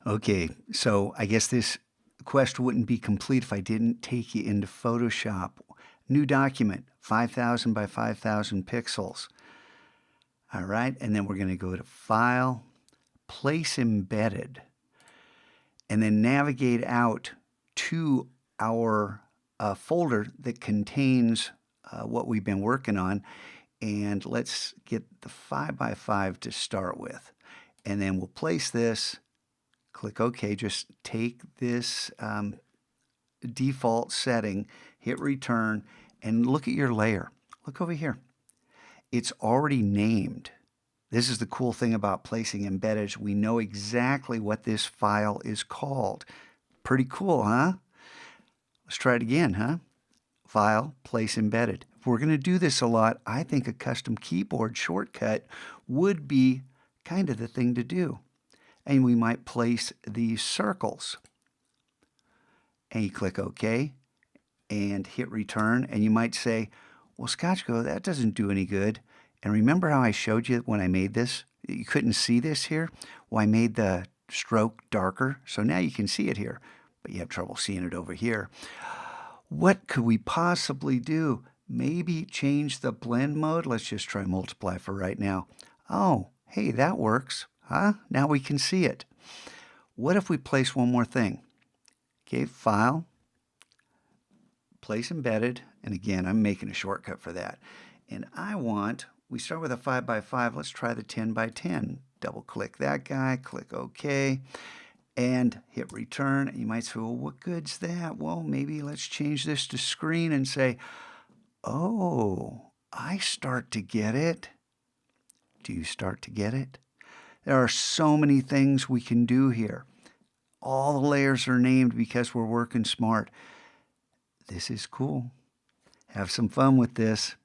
Okay, so I guess this quest wouldn't be complete if I didn't take you into Photoshop. New document, 5,000 by 5,000 pixels. All right, and then we're going to go to File, Place Embedded, and then navigate out to our folder that contains what we've been working on. And let's get the 5 by 5 to start with. And then we'll place this, click OK, just take this default setting, hit return, and look at your layer. Look over here. It's already named. This is the cool thing about placing embedded. We know exactly what this file is called. Pretty cool, huh? Let's try it again, huh? File, place embedded. If we're going to do this a lot, I think a custom keyboard shortcut would be kind of the thing to do. And we might place these circles. And you click OK and hit return. And you might say, well, Scotchko, that doesn't do any good. And remember how I showed you when I made this? You couldn't see this here? Well, I made the stroke darker, so now you can see it here, but you have trouble seeing it over here. What could we possibly do? Maybe change the blend mode. Let's just try multiply for right now. Oh, hey, that works, huh? Now we can see it. What if we place one more thing? Okay, File, Place Embedded, and again, I'm making a shortcut for that. And we start with a 5 by 5. Let's try the 10 by 10. Double click that guy, click OK, and hit return. And you might say, well, what good's that? Well, maybe let's change this to screen and say, oh, I start to get it. Do you start to get it? There are so many things we can do here. All the layers are named because we're working smart. This is cool. Have some fun with this.